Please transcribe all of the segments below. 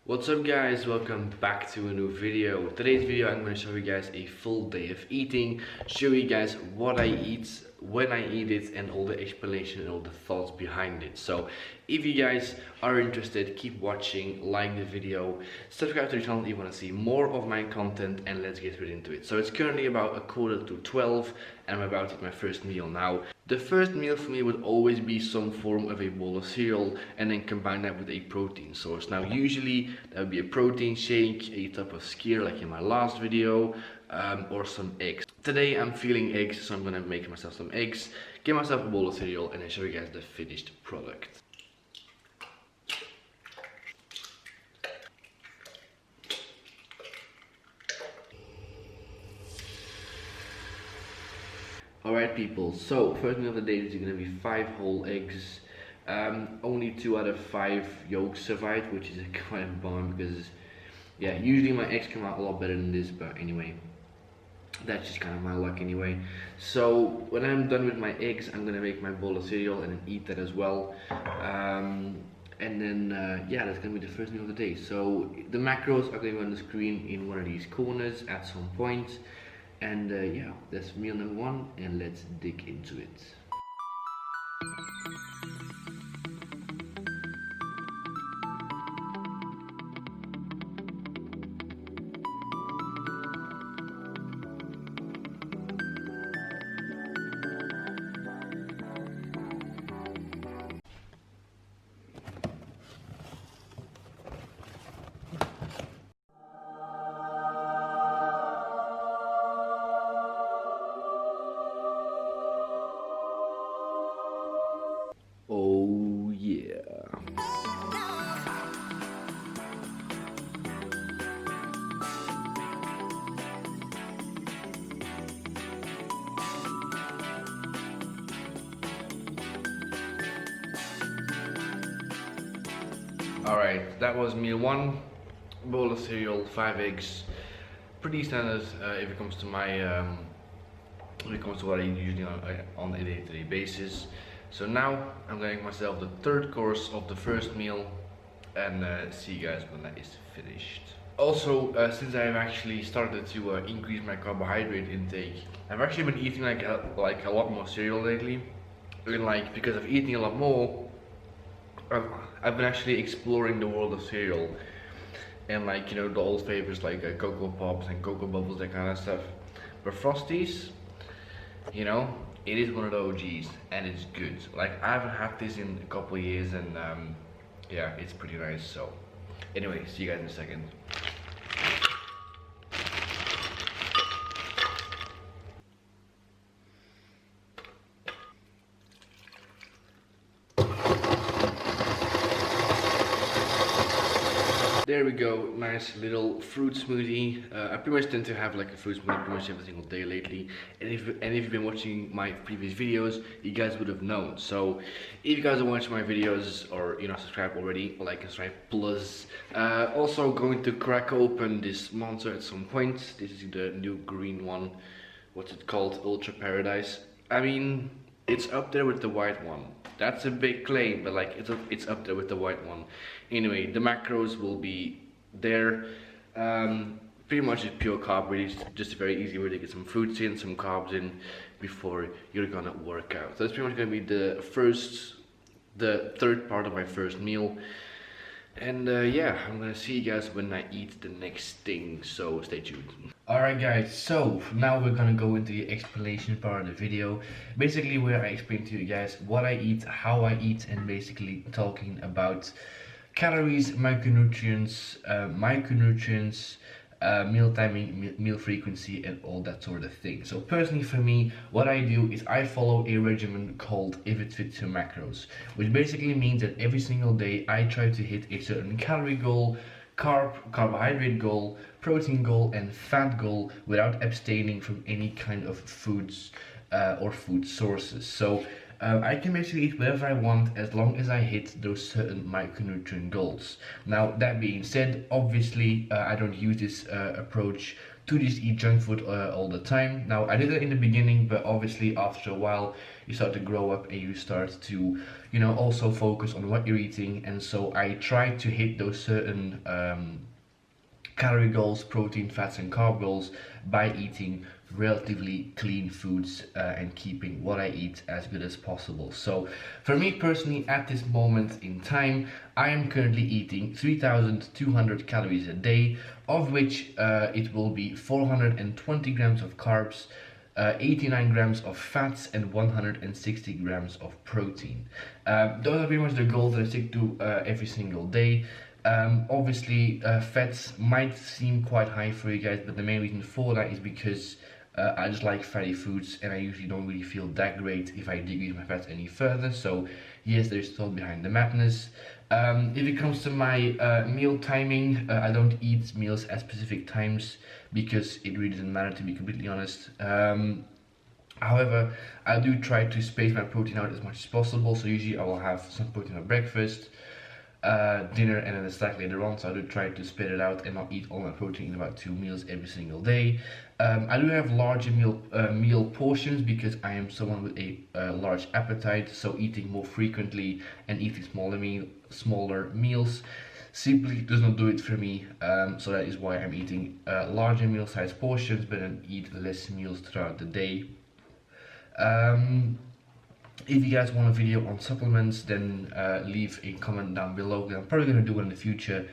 What's up guys, welcome back to a new video. Today's video I'm going to show you guys a full day of eating, show you guys what I eat, when I eat it, and all the explanation and all the thoughts behind it. So if you guys are interested, keep watching, like the video, subscribe to the channel if you want to see more of my content, and let's get right into it. So it's currently about 11:45 and I'm about to eat my first meal now. The first meal for me would always be some form of a bowl of cereal and then combine that with a protein source. Now usually that would be a protein shake, a type of skyr like in my last video, or some eggs. Today I'm feeling eggs, so I'm gonna make myself some eggs, get myself a bowl of cereal, and then show you guys the finished product. Alright people, so first meal of the day is going to be 5 whole eggs. Only 2 out of 5 yolks survived, which is a kind of bomb because, yeah, usually my eggs come out a lot better than this, but anyway, that's just kind of my luck anyway. So when I'm done with my eggs, I'm going to make my bowl of cereal and then eat that as well. And then, yeah, that's going to be the first meal of the day. So the macros are going to be on the screen in one of these corners at some point. And yeah, that's meal number 1, and let's dig into it. Oh yeah. Alright, that was meal 1. Bowl of cereal, 5 eggs. Pretty standard if it comes to my when it comes to what I eat usually on a day-to-day basis. So now I'm going to make myself the 3rd course of the first meal, and see you guys when that is finished. Also, since I've actually started to increase my carbohydrate intake, I've actually been eating like a lot more cereal lately, and like because of eating a lot more, I've been actually exploring the world of cereal, and like, you know, the old favorites like Cocoa Pops and Cocoa Bubbles, that kind of stuff. But Frosties, you know, it is one of the OGs and it's good. Like, I haven't had this in a couple of years, and yeah, it's pretty nice. So anyway, see you guys in a second. There we go, nice little fruit smoothie. I pretty much tend to have like a fruit smoothie pretty much every single day lately. And if you've been watching my previous videos, you guys would have known. So if you guys are watching my videos, or you're not subscribed already, like and subscribe plus. Also going to crack open this monster at some point. This is the new green one. What's it called? Ultra Paradise. I mean, it's up there with the white one. That's a big claim, but like it's up there with the white one. Anyway, the macros will be there. Pretty much it's pure carb, really. It's just a very easy way to get some fruits in, some carbs in before you're gonna work out. So that's pretty much gonna be the 3rd part of my first meal. And yeah, I'm gonna see you guys when I eat the next thing, so stay tuned. Alright guys, so now we're gonna go into the explanation part of the video. Basically where I explain to you guys what I eat, how I eat, and basically talking about calories, micronutrients, meal timing, meal frequency, and all that sort of thing. So personally for me, what I do is I follow a regimen called IIFYM macros, which basically means that every single day I try to hit a certain calorie goal, carbohydrate goal, protein goal, and fat goal without abstaining from any kind of foods or food sources. So I can basically eat whatever I want as long as I hit those certain micronutrient goals. Now that being said, obviously I don't use this approach to just eat junk food all the time. Now I did that in the beginning, but obviously after a while you start to grow up and you start to, you know, also focus on what you're eating. And so I try to hit those certain calorie goals, protein, fats, and carb goals by eating relatively clean foods and keeping what I eat as good as possible. So, for me personally, at this moment in time, I am currently eating 3,200 calories a day, of which it will be 420 grams of carbs. 89 grams of fats and 160 grams of protein. Those are pretty much the goals that I stick to every single day. Obviously, fats might seem quite high for you guys, but the main reason for that is because I just like fatty foods, and I usually don't really feel that great if I decrease my fats any further. So yes, there's thought behind the madness. If it comes to my meal timing, I don't eat meals at specific times because it really doesn't matter, to be completely honest. However, I do try to space my protein out as much as possible. So usually I will have some protein at breakfast, dinner, and then a snack later on. So I do try to split it out and not eat all my protein in about 2 meals every single day. I do have larger meal portions because I am someone with a large appetite. So eating more frequently and eating smaller meals simply does not do it for me. So that is why I'm eating larger meal size portions, but then eat less meals throughout the day. If you guys want a video on supplements, then leave a comment down below. I'm probably going to do it in the future,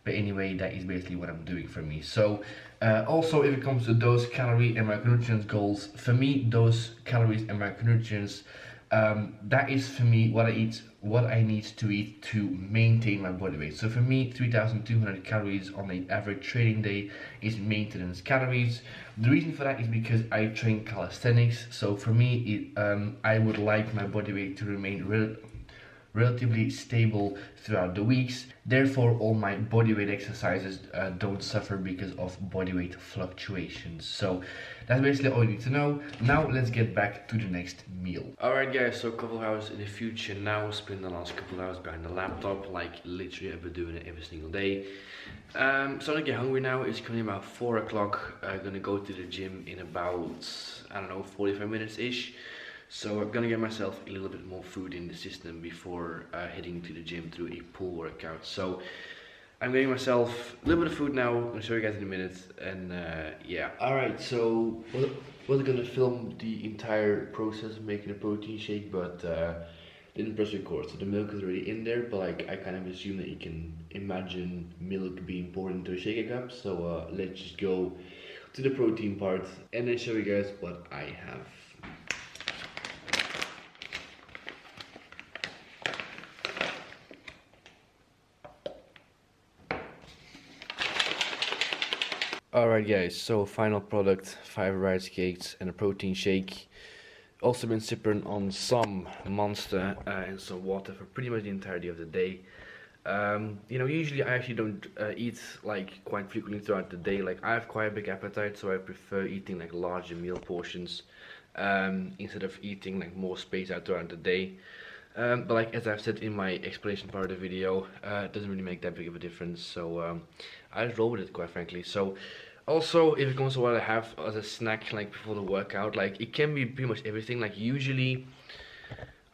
but anyway, that is basically what I'm doing for me. So also, if it comes to those calorie and macronutrients goals, for me, those calories and macronutrients, that is for me what I eat, what I need to eat to maintain my body weight. So for me, 3,200 calories on an average training day is maintenance calories. The reason for that is because I train calisthenics. So for me, I would like my body weight to remain relatively stable throughout the weeks. Therefore, all my body weight exercises don't suffer because of body weight fluctuations. So that's basically all you need to know. Now let's get back to the next meal. Alright guys, so a couple hours in the future now. Spend the last couple hours behind the laptop, like literally I've been doing it every single day. Starting to get hungry now. It's coming about 4 o'clock. I'm gonna go to the gym in about, I don't know, 45 minutes ish. So I'm gonna get myself a little bit more food in the system before heading to the gym through a pool workout. So I'm getting myself a little bit of food now. I'm gonna show you guys in a minute, and yeah. Alright, so we're gonna film the entire process of making a protein shake, but didn't press record. So the milk is already in there, but like I kind of assume that you can imagine milk being poured into a shaker cup. So let's just go to the protein part and then show you guys what I have. Alright guys, so final product, 5 rice cakes and a protein shake. Also been sipping on some Monster and some water for pretty much the entirety of the day. You know, usually I actually don't eat like quite frequently throughout the day. Like I have quite a big appetite, so I prefer eating like larger meal portions instead of eating like more spaced out throughout the day. But like as I've said in my explanation part of the video, it doesn't really make that big of a difference. So I just roll with it, quite frankly. So also, if it comes to what I have as a snack like before the workout, like it can be pretty much everything. Like usually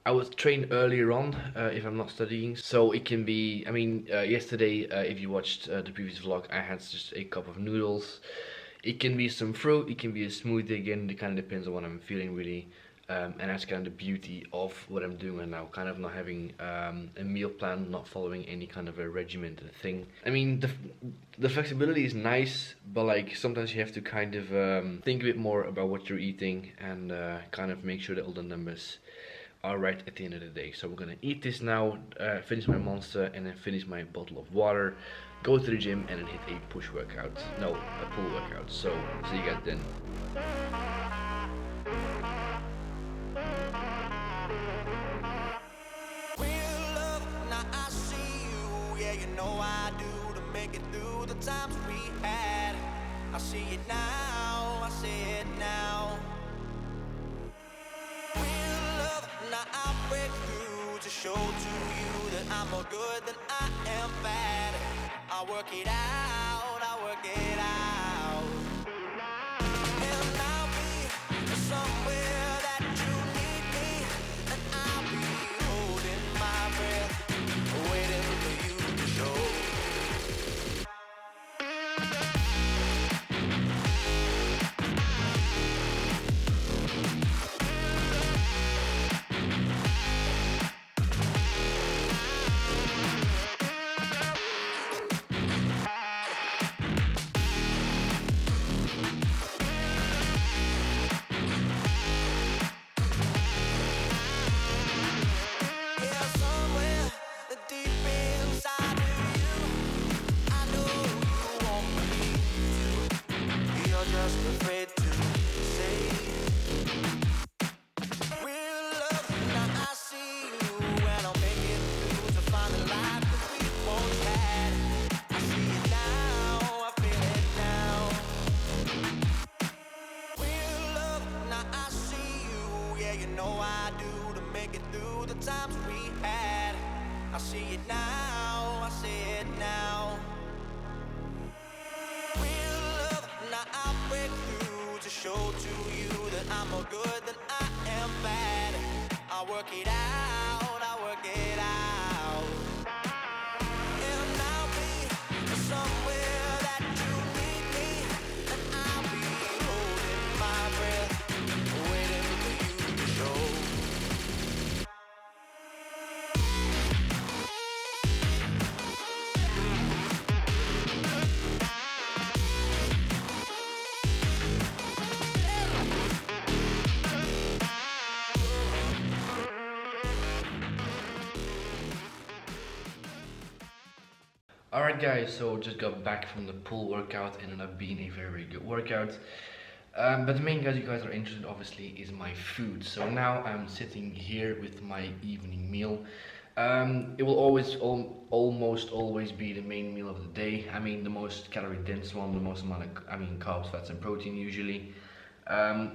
I would train earlier on if I'm not studying, so it can be, I mean, yesterday if you watched the previous vlog, I had just a cup of noodles. It can be some fruit, it can be a smoothie. Again, it kind of depends on what I'm feeling really. And that's kind of the beauty of what I'm doing right now, kind of not having a meal plan, not following any kind of a regimented thing. I mean, the flexibility is nice, but like sometimes you have to kind of think a bit more about what you're eating and kind of make sure that all the numbers are right at the end of the day. So we're gonna eat this now, finish my Monster, and then finish my bottle of water, go to the gym, and then hit a push workout. No, a pull workout. So see you guys then. Times we had, I see it now, I see it now. Real love, now I'll break through to show to you that I'm more good than I am bad. I work it out, I work it out. just afraid to say. Real love, now I see you, and I'll make it through to find the life that we once had. I see it now, I feel it now. Real love, now I see you, yeah, you know I do, to make it through the times we had. I see it now, I see it now. Real love, now I'll break through to show to you that I'm more good than I am bad. I'll work it out, I'll work it out. And I'll be somewhere that you need me, and I'll be holding my breath, waiting for you to show. Alright guys, so just got back from the pool workout, ended up being a very good workout. But the main guys you guys are interested obviously is my food. So now I'm sitting here with my evening meal. It will almost always be the main meal of the day. I mean the most calorie dense one, the most amount of carbs, fats and protein usually.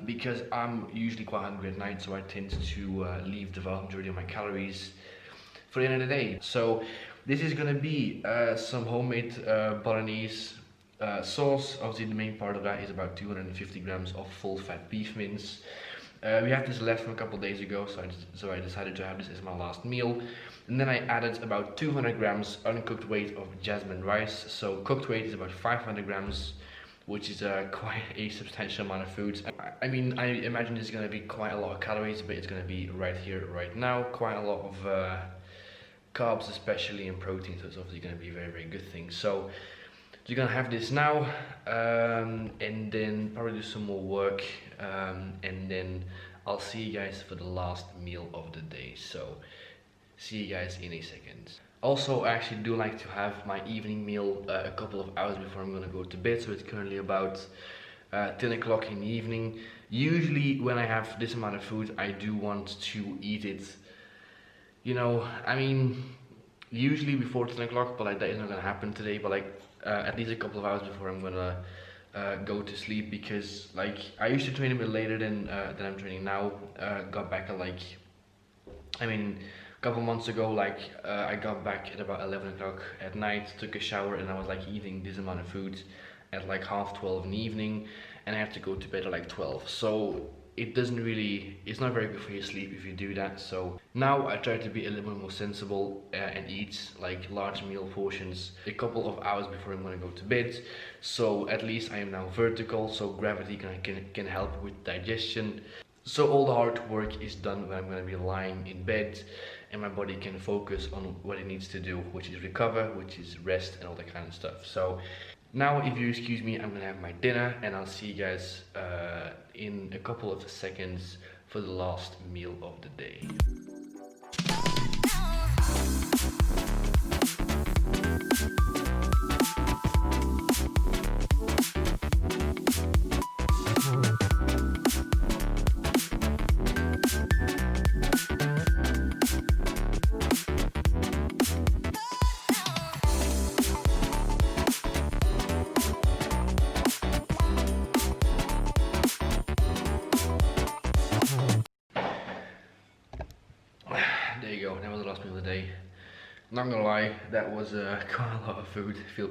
Because I'm usually quite hungry at night, so I tend to leave the vast majority of my calories for the end of the day. So this is gonna be some homemade bolognese sauce. Obviously the main part of that is about 250 grams of full fat beef mince. We had this left from a couple days ago, so I decided to have this as my last meal. And then I added about 200 grams uncooked weight of jasmine rice. So cooked weight is about 500 grams, which is quite a substantial amount of food. I mean, I imagine this is going to be quite a lot of calories, but it's going to be right here, right now. Quite a lot of carbs, especially, and protein, so it's obviously going to be a very, very good thing. So you're going to have this now, and then probably do some more work, and then I'll see you guys for the last meal of the day. So see you guys in a second. Also, I actually do like to have my evening meal a couple of hours before I'm gonna go to bed. So it's currently about 10 o'clock in the evening. Usually when I have this amount of food, I do want to eat it, you know, I mean, usually before 10 o'clock, but like that is not gonna happen today, but like at least a couple of hours before I'm gonna go to sleep, because like I used to train a bit later than I'm training now. Got back at like, I mean, a couple months ago, like I got back at about 11 o'clock at night, took a shower, and I was like eating this amount of food at like 12:30 in the evening, and I have to go to bed at like 12. So it doesn't really, it's not very good for your sleep if you do that. So now I try to be a little bit more sensible and eat like large meal portions a couple of hours before I'm gonna go to bed. So at least I am now vertical, so gravity can help with digestion. So all the hard work is done when I'm gonna be lying in bed, and my body can focus on what it needs to do, which is recover, which is rest, and all that kind of stuff. So now, if you excuse me, I'm gonna have my dinner, and I'll see you guys in a couple of seconds for the last meal of the day. There you go, that was the last meal of the day. Not gonna lie, that was quite a lot of food. Feel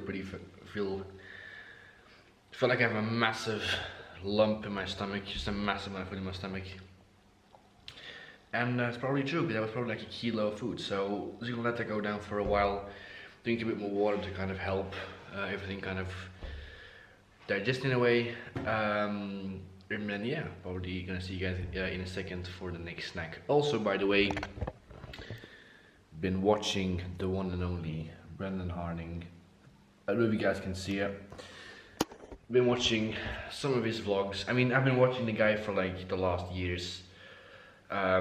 like I have a massive lump in my stomach, just a massive amount of food in my stomach. And it's probably true, because that was probably like a kilo of food. So I'm just gonna let that go down for a while, drink a bit more water to kind of help everything kind of digest in a way. And then yeah, probably gonna see you guys in a second for the next snack. Also, by the way, been watching the one and only Brendan Harning. I don't know if you guys can see it. Been watching some of his vlogs. I mean, I've been watching the guy for like the last years. I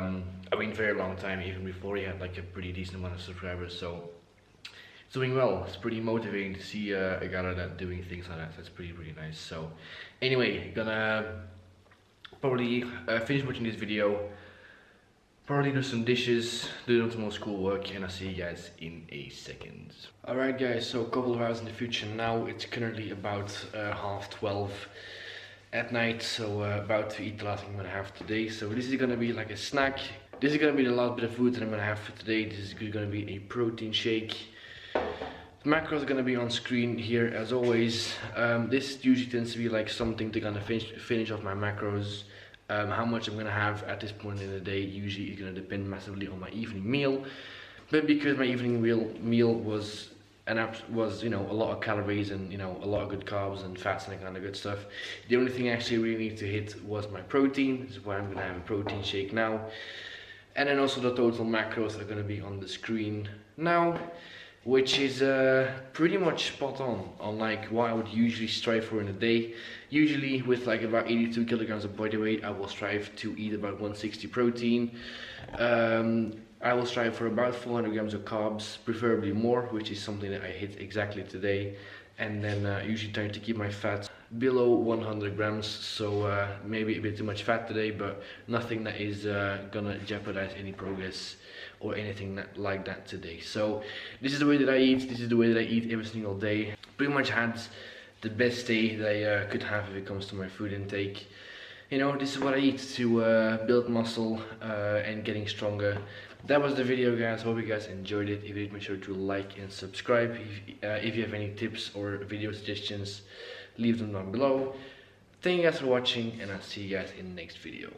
mean, very long time, even before he had like a pretty decent amount of subscribers. So doing well. It's pretty motivating to see a guy like that doing things like that. That's pretty nice. So anyway, gonna probably finish watching this video, probably do some dishes, do some more schoolwork, and I'll see you guys in a second. Alright guys, so a couple of hours in the future now. It's currently about 12:30 at night, so about to eat the last thing I'm gonna have today. So this is gonna be like a snack. This is gonna be the last bit of food that I'm gonna have for today. This is gonna be a protein shake. The macros are gonna be on screen here as always. This usually tends to be like something to kind of finish off my macros. How much I'm gonna have at this point in the day usually is gonna depend massively on my evening meal. But because my evening meal was you know, a lot of calories and, you know, a lot of good carbs and fats and that kind of good stuff, the only thing I actually really need to hit was my protein. This is why I'm gonna have a protein shake now. And then also the total macros are gonna be on the screen now, which is pretty much spot on like what I would usually strive for in a day. Usually with like about 82 kilograms of body weight, I will strive to eat about 160 protein. I will strive for about 400 grams of carbs, preferably more, which is something that I hit exactly today. And then usually trying to keep my fat below 100 grams, so maybe a bit too much fat today, but nothing that is gonna jeopardize any progress or anything like that today. So this is the way that I eat. This is the way that I eat every single day. Pretty much had the best day that I could have if it comes to my food intake. You know, this is what I eat to build muscle and getting stronger. That was the video, guys. Hope you guys enjoyed it. If you did, make sure to like and subscribe. If you have any tips or video suggestions, leave them down below. Thank you guys for watching, and I'll see you guys in the next video.